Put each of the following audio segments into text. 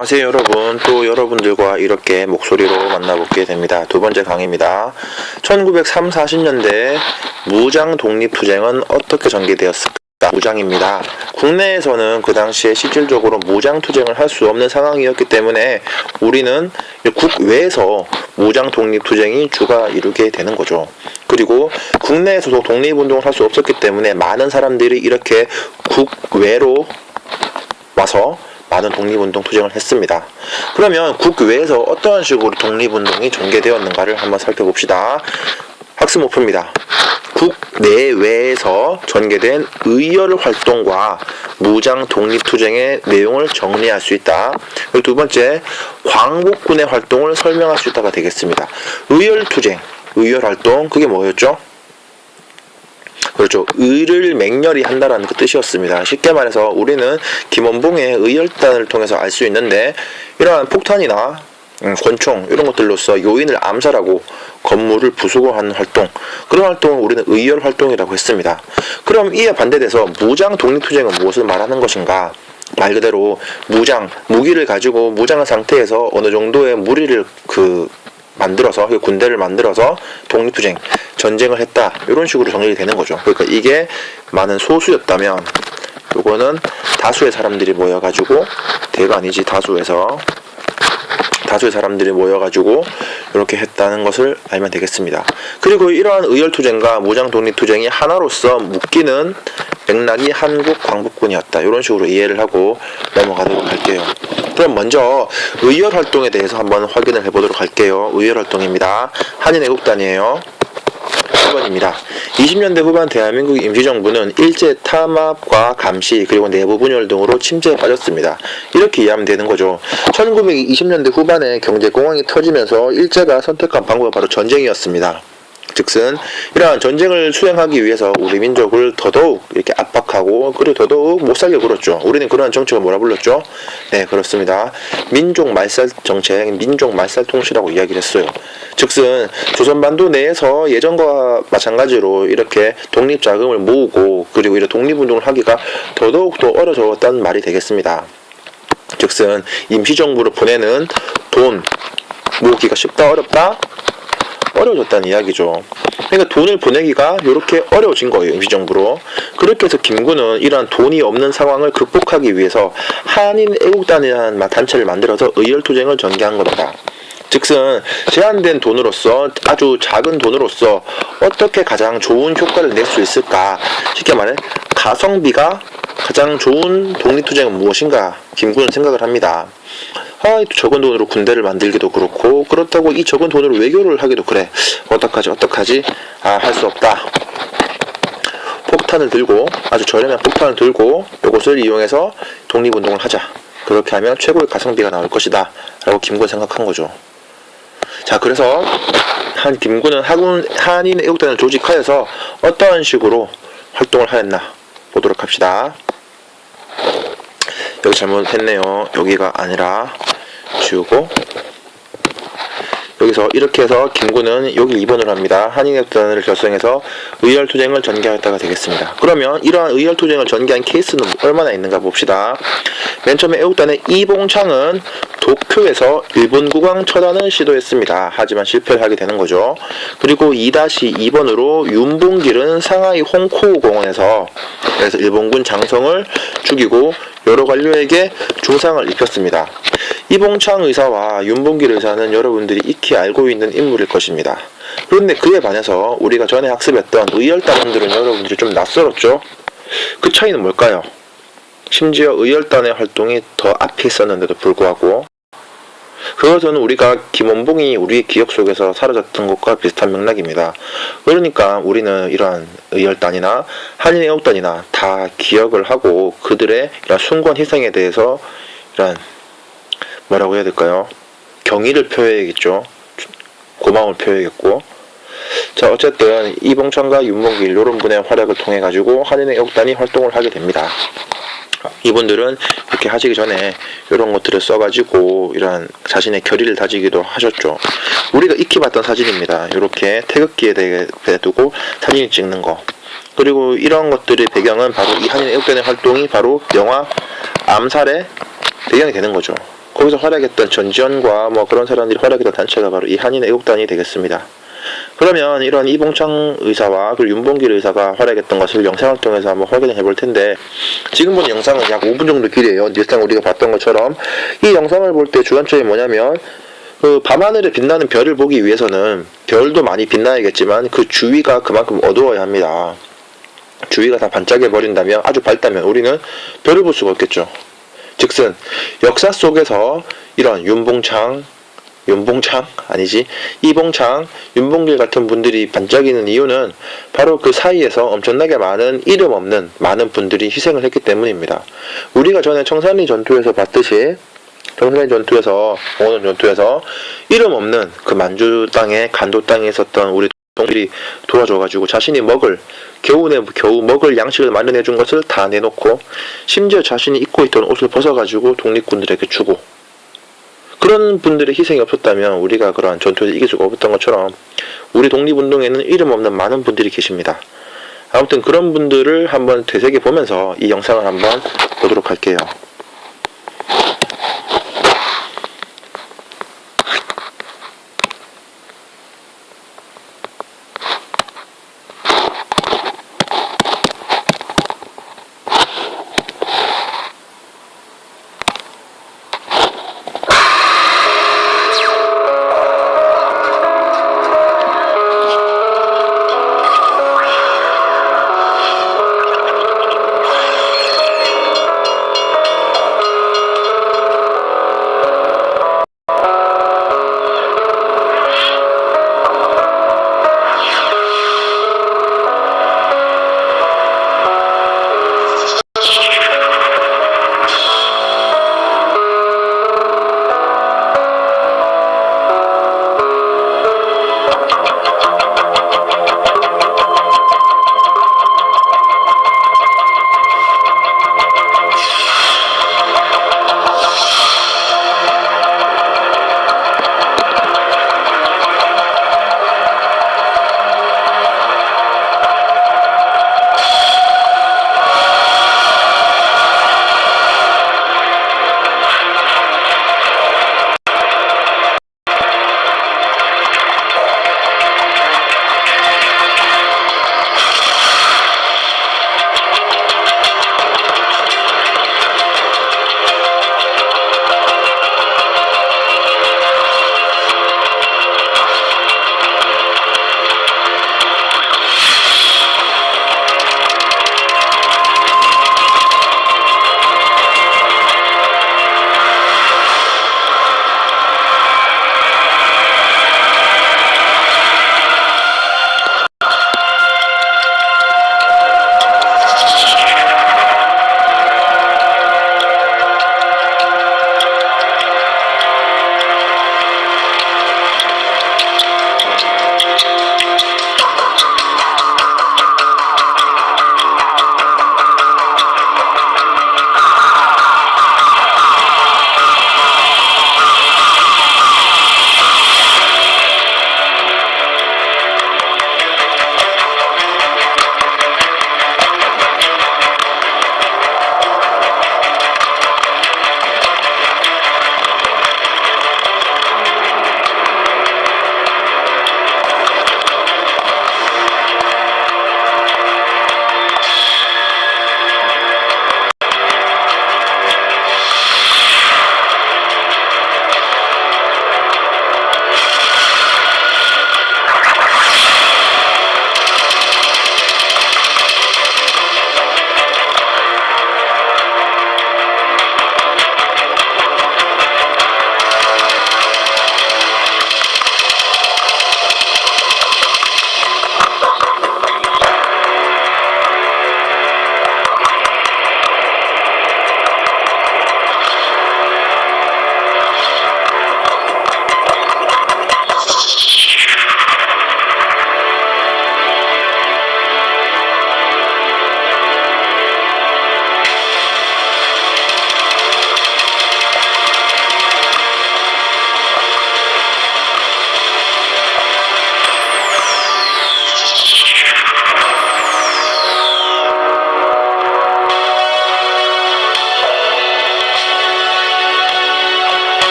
안녕하세요 여러분. 또 여러분들과 이렇게 목소리로 만나보게 됩니다. 두 번째 강의입니다. 1930~40년대 무장 독립투쟁은 어떻게 전개되었을까? 무장입니다. 국내에서는 그 당시에 실질적으로 무장투쟁을 할 수 없는 상황이었기 때문에 우리는 국외에서 무장 독립투쟁이 주가 이루게 되는 거죠. 그리고 국내에서도 독립운동을 할 수 없었기 때문에 많은 사람들이 이렇게 국외로 와서 많은 독립운동 투쟁을 했습니다. 그러면 국외에서 어떠한 식으로 독립운동이 전개되었는가를 한번 살펴봅시다. 학습 목표입니다. 국내외에서 전개된 의열 활동과 무장 독립투쟁의 내용을 정리할 수 있다. 그리고 두 번째, 광복군의 활동을 설명할 수 있다가 되겠습니다. 의열투쟁, 의열활동, 그게 뭐였죠? 그렇죠. 의를 맹렬히 한다라는 그 뜻이었습니다. 쉽게 말해서 우리는 김원봉의 의열단을 통해서 알 수 있는데, 이러한 폭탄이나 권총 이런 것들로서 요인을 암살하고 건물을 부수고 하는 활동, 그런 활동을 우리는 의열 활동이라고 했습니다. 그럼 이에 반대돼서 무장 독립투쟁은 무엇을 말하는 것인가? 말 그대로 무기를 가지고 무장한 상태에서 어느 정도의 무리를 만들어서, 군대를 만들어서 독립투쟁, 전쟁을 했다, 이런 식으로 정리가 되는 거죠. 그러니까 이게 많은 소수였다면 요거는 다수의 사람들이 모여가지고, 대가 아니지 다수의 사람들이 모여가지고 이렇게 했다는 것을 알면 되겠습니다. 그리고 이러한 의열투쟁과 무장 독립투쟁이 하나로서 묶이는 맥락이 한국 광복군이었다, 이런 식으로 이해를 하고 넘어가도록 할게요. 그럼 먼저 의열활동에 대해서 한번 확인을 해보도록 할게요. 의열활동입니다. 한인애국단이에요. 1번입니다. 20년대 후반 대한민국 임시정부는 일제 탄압과 감시, 그리고 내부 분열 등으로 침체에 빠졌습니다. 이렇게 이해하면 되는 거죠. 1920년대 후반에 경제공황이 터지면서 일제가 선택한 방법은 바로 전쟁이었습니다. 즉슨 이러한 전쟁을 수행하기 위해서 우리 민족을 더더욱 이렇게 압박하고, 그리고 더더욱 못살게 굴었죠. 우리는 그러한 정책을 뭐라 불렀죠? 네, 그렇습니다. 민족 말살 정책, 민족 말살 통치라고 이야기를 했어요. 즉슨 조선반도 내에서 예전과 마찬가지로 이렇게 독립 자금을 모으고, 그리고 이런 독립운동을 하기가 더더욱 더 어려졌다는 말이 되겠습니다. 즉슨 임시정부를 보내는 돈 모으기가 쉽다, 어렵다? 어려워졌다는 이야기죠. 그러니까 돈을 보내기가 이렇게 어려워진 거예요, 임시정부로. 그렇게 해서 김군은 이러한 돈이 없는 상황을 극복하기 위해서 한인애국단이라는 단체를 만들어서 의열투쟁을 전개한 겁니다. 즉슨 제한된 돈으로서, 아주 작은 돈으로서 어떻게 가장 좋은 효과를 낼 수 있을까? 쉽게 말해 가성비가 가장 좋은 독립투쟁은 무엇인가? 김군은 생각을 합니다. 적은 돈으로 군대를 만들기도 그렇고, 그렇다고 이 적은 돈으로 외교를 하기도 그래. 어떡하지? 할 수 없다. 폭탄을 들고, 아주 저렴한 폭탄을 들고 이것을 이용해서 독립운동을 하자. 그렇게 하면 최고의 가성비가 나올 것이다, 라고 김군은 생각한 거죠. 자, 그래서 김군은 한인애국단을 조직하여서 어떠한 식으로 활동을 하였나 보도록 합시다. 여기 잘못했네요. 여기가 아니라 지우고, 여기서 이렇게 해서 김군은 여기 2번으로 합니다. 한인애국단을 결성해서 의열투쟁을 전개하였다가 되겠습니다. 그러면 이러한 의열투쟁을 전개한 케이스는 얼마나 있는가 봅시다. 맨 처음에 애국단의 이봉창은 도쿄에서 일본 국왕 처단을 시도했습니다. 하지만 실패를 하게 되는 거죠. 그리고 2-2번으로 윤봉길은 상하이 홍코우 공원에서 일본군 장성을 죽이고 여러 관료에게 중상을 입혔습니다. 이봉창 의사와 윤봉길 의사는 여러분들이 익히 알고 있는 인물일 것입니다. 그런데 그에 반해서 우리가 전에 학습했던 의열단원들은 여러분들이 좀 낯설었죠? 그 차이는 뭘까요? 심지어 의열단의 활동이 더 앞에 있었는데도 불구하고, 그것은 우리가 김원봉이 우리의 기억 속에서 사라졌던 것과 비슷한 맥락입니다. 그러니까 우리는 이러한 의열단이나 한인애국단이나 다 기억을 하고, 그들의 이런 숭고한 희생에 대해서 이런 뭐라고 해야 될까요? 경의를 표해야겠죠. 고마움을 표해야겠고. 자, 어쨌든 이봉창과 윤봉길 이런 분의 활약을 통해 가지고 한인애국단이 활동을 하게 됩니다. 이분들은 이렇게 하시기 전에 이런 것들을 써가지고 이런 자신의 결의를 다지기도 하셨죠. 우리가 익히 봤던 사진입니다. 이렇게 태극기에 두고 사진을 찍는 거. 그리고 이런 것들의 배경은 바로 이 한인애국단의 활동이 바로 영화 암살의 배경이 되는 거죠. 거기서 활약했던 전지현과 뭐 그런 사람들이 활약했던 단체가 바로 이 한인 애국단이 되겠습니다. 그러면 이런 이봉창 의사와 그리고 윤봉길 의사가 활약했던 것을 영상을 통해서 한번 확인해 볼 텐데, 지금 본 영상은 약 5분 정도 길이에요. 일상 우리가 봤던 것처럼 이 영상을 볼 때 주관점이 뭐냐면, 그 밤하늘에 빛나는 별을 보기 위해서는 별도 많이 빛나야겠지만 그 주위가 그만큼 어두워야 합니다. 주위가 다 반짝여 버린다면, 아주 밝다면 우리는 별을 볼 수가 없겠죠. 즉슨 역사 속에서 이런 이봉창, 윤봉길 같은 분들이 반짝이는 이유는 바로 그 사이에서 엄청나게 많은 이름 없는 많은 분들이 희생을 했기 때문입니다. 우리가 전에 청산리 전투에서 봤듯이, 청산리 전투에서, 봉오동 전투에서 이름 없는 그 만주 땅에, 간도 땅에 있었던 우리 동들이 도와줘가지고 자신이 겨우 먹을 양식을 마련해준 것을 다 내놓고, 심지어 자신이 입고 있던 옷을 벗어가지고 독립군들에게 주고, 그런 분들의 희생이 없었다면 우리가 그러한 전투에서 이길 수가 없었던 것처럼 우리 독립운동에는 이름 없는 많은 분들이 계십니다. 아무튼 그런 분들을 한번 되새겨보면서 이 영상을 한번 보도록 할게요.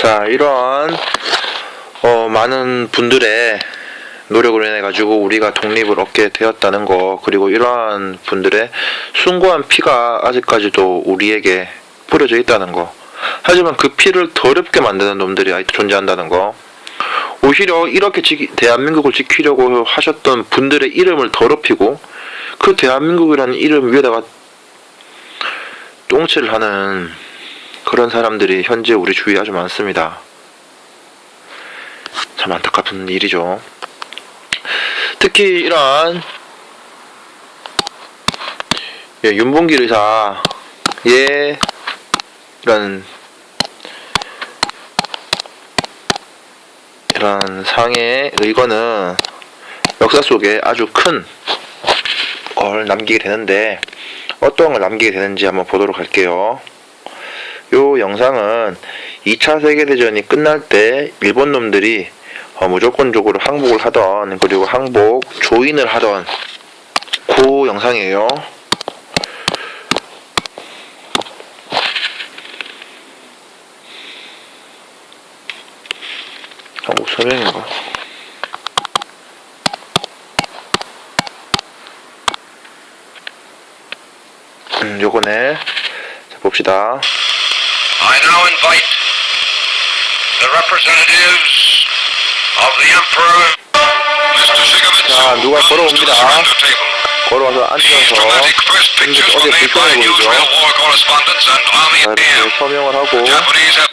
자, 이러한 많은 분들의 노력으로 인해 가지고 우리가 독립을 얻게 되었다는 거, 그리고 이러한 분들의 숭고한 피가 아직까지도 우리에게 뿌려져 있다는 거, 하지만 그 피를 더럽게 만드는 놈들이 아직도 존재한다는 거, 오히려 이렇게 대한민국을 지키려고 하셨던 분들의 이름을 더럽히고 그 대한민국이라는 이름 위에다가 똥칠을 하는 그런 사람들이 현재 우리 주위에 아주 많습니다. 참 안타깝은 일이죠. 특히 이러한 윤봉길 의사의 이런 상의 의거는 역사 속에 아주 큰 걸 남기게 되는데, 어떤 걸 남기게 되는지 한번 보도록 할게요. 요 영상은 2차 세계대전이 끝날 때 일본 놈들이 무조건적으로 항복을 하던, 그리고 항복 조인을 하던 그 영상이에요. 항복 서명인가? 요거네. 자, 봅시다. I now invite the representatives of the Emperor, Mr. Shigemitsu, 자, 누가 걸어옵니다. to the surrender table. 걸어와서 These 앉아서 dramatic first pictures were 어디 made by 불편해 보이죠? newsreel war correspondents and Army 자, AM. 이렇게 서명을 하고 Japanese have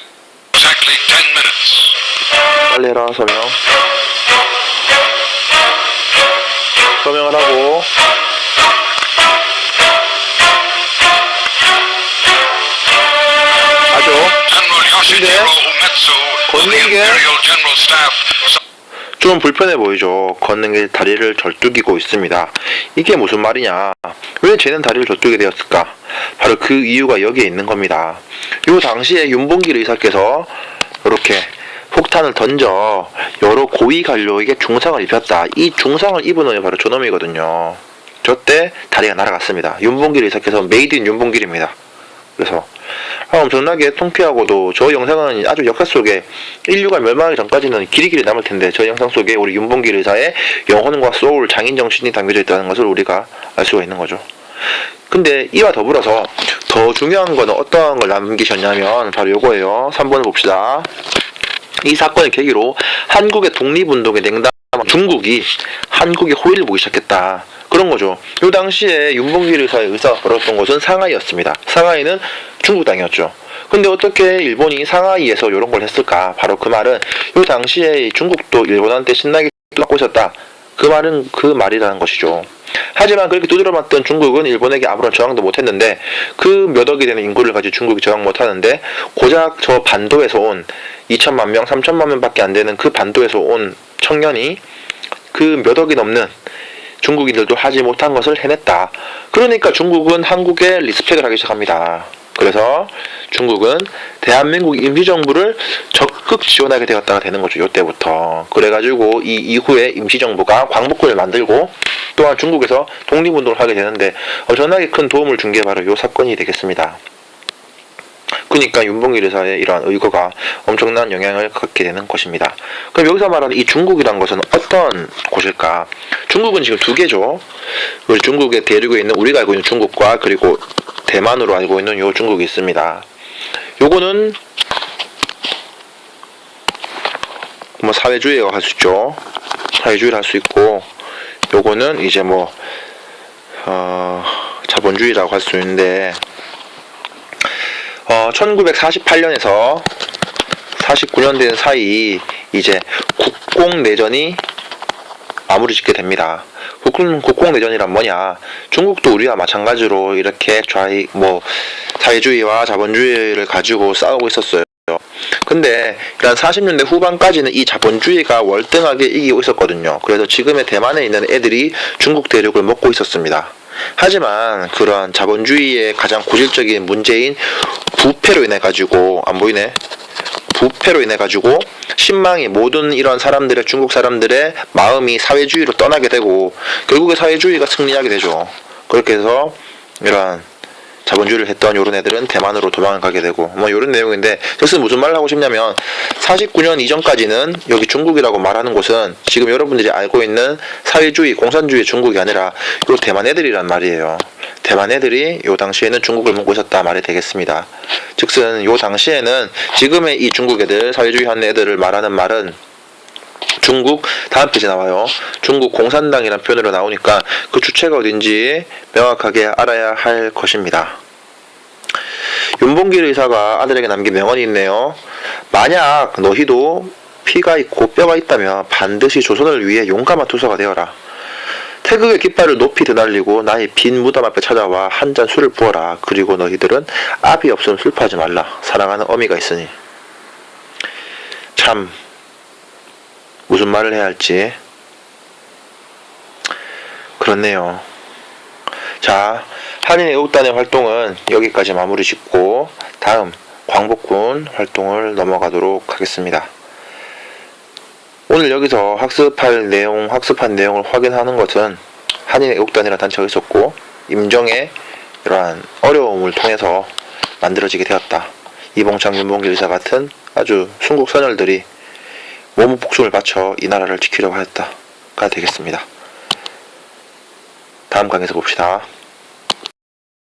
exactly 10 minutes. 빨리 해라. 서명을 하고 하죠. General Yoshijiro Umetsu of the 걷는 게 Imperial General Staff. 좀 불편해 보이죠. 걷는 게 다리를 절뚝이고 있습니다. 이게 무슨 말이냐? 왜 쟤는 다리를 절뚝이 되었을까? 바로 그 이유가 여기에 있는 겁니다. 요 당시에 윤봉길 의사께서 이렇게 폭탄을 던져 여러 고위 관료에게 중상을 입혔다. 이 중상을 입은 놈이 바로 저놈이거든요. 저때 다리가 날아갔습니다. 윤봉길 의사께서 메이드 인 윤봉길입니다. 그래서 엄청나게 통쾌하고도, 저 영상은 아주 역사 속에 인류가 멸망하기 전까지는 길이 남을 텐데, 저 영상 속에 우리 윤봉길 의사의 영혼과 소울, 장인 정신이 담겨져 있다는 것을 우리가 알 수가 있는 거죠. 근데 이와 더불어서 더 중요한 거는 어떠한 걸 남기셨냐면 바로 요거예요. 3번을 봅시다. 이 사건을 계기로 한국의 독립운동에 냉담한 중국이 한국의 호의를 보기 시작했다. 그런 거죠. 요 당시에 윤봉길 의사의 의사가 벌었던 곳은 상하이였습니다. 상하이는 중국 땅이었죠. 근데 어떻게 일본이 상하이에서 이런 걸 했을까? 바로 그 말은 요 당시에 중국도 일본한테 신나게 뜯고 있었다. 그 말은 그 말이라는 것이죠. 하지만 그렇게 두드려맞던 중국은 일본에게 아무런 저항도 못했는데, 그 몇 억이 되는 인구를 가지고 중국이 저항 못하는데, 고작 저 반도에서 온 2천만 명, 3천만 명밖에 안 되는 그 반도에서 온 청년이 그 몇 억이 넘는 중국인들도 하지 못한 것을 해냈다. 그러니까 중국은 한국에 리스펙을 하기 시작합니다. 그래서 중국은 대한민국 임시정부를 적극 지원하게 되었다가 되는 거죠. 이때부터. 그래가지고 이 이후에 임시정부가 광복군을 만들고 또한 중국에서 독립운동을 하게 되는데, 엄청나게 큰 도움을 준 게 바로 이 사건이 되겠습니다. 그러니까 윤봉길 의사의 이러한 의거가 엄청난 영향을 갖게 되는 것입니다. 그럼 여기서 말하는 이 중국이란 것은 어떤 곳일까? 중국은 지금 두 개죠. 우리 중국의 대륙에 있는, 우리가 알고 있는 중국과 그리고 대만으로 알고 있는 요 중국이 있습니다. 요거는 뭐 사회주의라고 할 수 있죠. 사회주의를 할 수 있고, 요거는 이제 뭐 자본주의라고 할 수 있는데, 1948년에서 49년 된 사이 이제 국공내전이 마무리 짓게 됩니다. 국공내전이란 뭐냐? 중국도 우리와 마찬가지로 이렇게 사회주의와 자본주의를 가지고 싸우고 있었어요. 근데 이런 40년대 후반까지는 이 자본주의가 월등하게 이기고 있었거든요. 그래서 지금의 대만에 있는 애들이 중국 대륙을 먹고 있었습니다. 하지만 그런 자본주의의 가장 고질적인 문제인 부패로 인해 가지고, 안 보이네? 부패로 인해 가지고 신망이, 모든 이런 사람들의, 중국 사람들의 마음이 사회주의로 떠나게 되고 결국에 사회주의가 승리하게 되죠. 그렇게 해서 이런 자본주의를 했던 요런 애들은 대만으로 도망을 가게 되고 뭐 요런 내용인데, 즉슨 무슨 말을 하고 싶냐면 49년 이전까지는 여기 중국이라고 말하는 곳은 지금 여러분들이 알고 있는 사회주의 공산주의 중국이 아니라 요 대만 애들이란 말이에요. 대만 애들이 요 당시에는 중국을 먹고 있었다 말이 되겠습니다. 즉슨 요 당시에는 지금의 이 중국 애들, 사회주의 하는 애들을 말하는 말은 중국, 다음 페이지 나와요. 중국 공산당이라는 표현으로 나오니까 그 주체가 어딘지 명확하게 알아야 할 것입니다. 윤봉길 의사가 아들에게 남긴 명언이 있네요. 만약 너희도 피가 있고 뼈가 있다면 반드시 조선을 위해 용감한 투서가 되어라. 태극의 깃발을 높이 드날리고 나의 빈 무덤 앞에 찾아와 한 잔 술을 부어라. 그리고 너희들은 압이 없으면 슬퍼하지 말라. 사랑하는 어미가 있으니. 참 무슨 말을 해야 할지 그렇네요. 자, 한인애국단의 활동은 여기까지 마무리 짓고 다음 광복군 활동을 넘어가도록 하겠습니다. 오늘 여기서 학습한 내용을 확인하는 것은 한인애국단이라는 단체가 있었고 임정의 이러한 어려움을 통해서 만들어지게 되었다. 이봉창, 윤봉길 의사 같은 아주 순국 선열들이 몸 목숨을 바쳐 이 나라를 지키려고 하였다가 되겠습니다. 다음 강의에서 봅시다.